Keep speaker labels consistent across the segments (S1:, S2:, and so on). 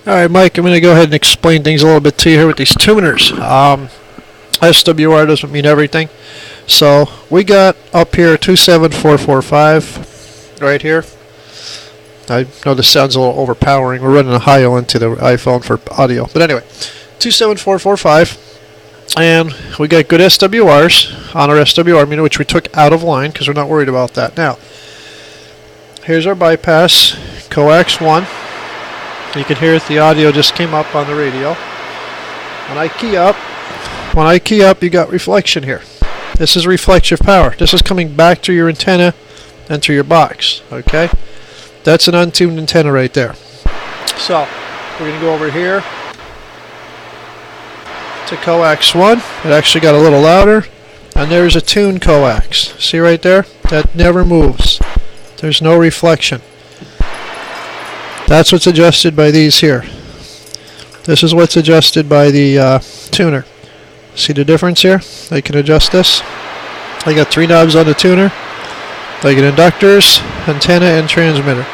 S1: Alright, Mike, I'm going to go ahead and explain things a little bit to you here with these tuners. SWR doesn't mean everything. So, we got up here 27445 right here. I know this sounds a little overpowering. We're running a Hi-O into the iPhone for audio. But anyway, 27445. And we got good SWRs on our SWR meter, which we took out of line because we're not worried about that. Now, here's our bypass, coax 1. You can hear it, the audio just came up on the radio. When I key up, you got reflection here. This is reflective power. This is coming back to your antenna and to your box, okay? That's an untuned antenna right there. So, we're going to go over here to coax 1. It actually got a little louder. And there's a tuned coax. See right there? That never moves. There's no reflection. That's what's adjusted by these here. This is what's adjusted by the tuner. See the difference here? I can adjust this. I got 3 knobs on the tuner. I get inductors, antenna, and transmitter.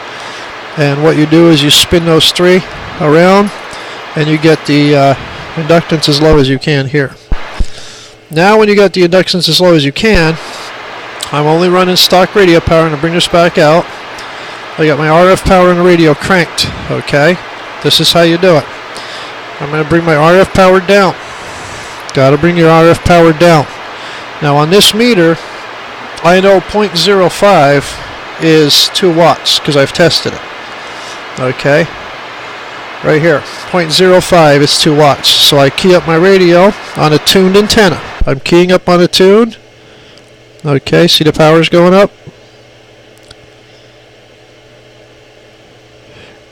S1: And what you do is you spin those 3 around and you get the inductance as low as you can here. Now when you got the inductance as low as you can, I'm only running stock radio power. I'm going to bring this back out. I got my RF power and the radio cranked, okay? This is how you do it. I'm going to bring my RF power down. Got to bring your RF power down. Now on this meter, I know 0.05 is 2 watts because I've tested it. Okay? Right here, 0.05 is 2 watts. So I key up my radio on a tuned antenna. I'm keying up on a tuned. Okay, see the power's going up?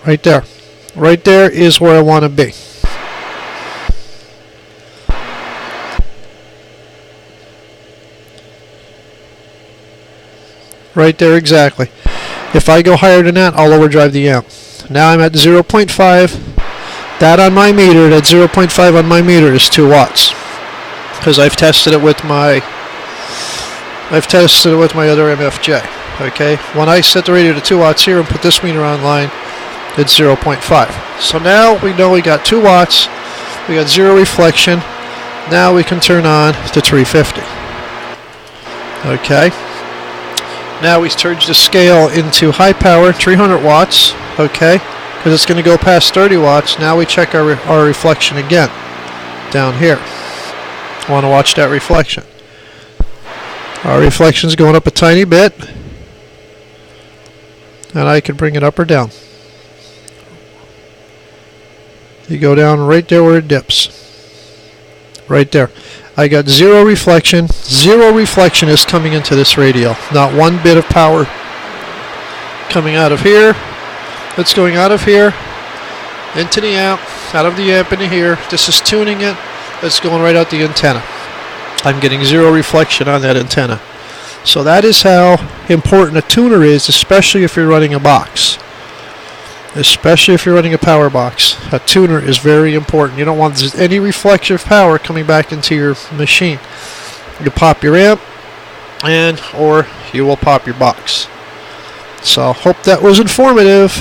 S1: Right there. Right there is where I want to be. Right there exactly. If I go higher than that, I'll overdrive the amp. Now I'm at 0.5. That on my meter, that 0.5 on my meter is 2 watts. Because I've tested it with my other MFJ. Okay? When I set the radio to 2 watts here and put this meter online, it's 0.5. So now we know we got 2 watts, we got 0 reflection. Now we can turn on to 350. Okay. Now we surge the scale into high power, 300 watts. Okay. Because it's going to go past 30 watts. Now we check our reflection again. Down here. I want to watch that reflection. Our reflection's going up a tiny bit. And I can bring it up or down. You go down right there where it dips. Right there. I got 0 reflection. 0 reflection is coming into this radio. Not one bit of power coming out of here. It's going out of here into the amp, out of the amp into here. This is tuning it. It's going right out the antenna. I'm getting 0 reflection on that antenna. So that is how important a tuner is, especially if you're running a box. Especially if you're running a power box. A tuner is very important. You don't want any reflective power coming back into your machine. You pop your amp, or you will pop your box. So, hope that was informative.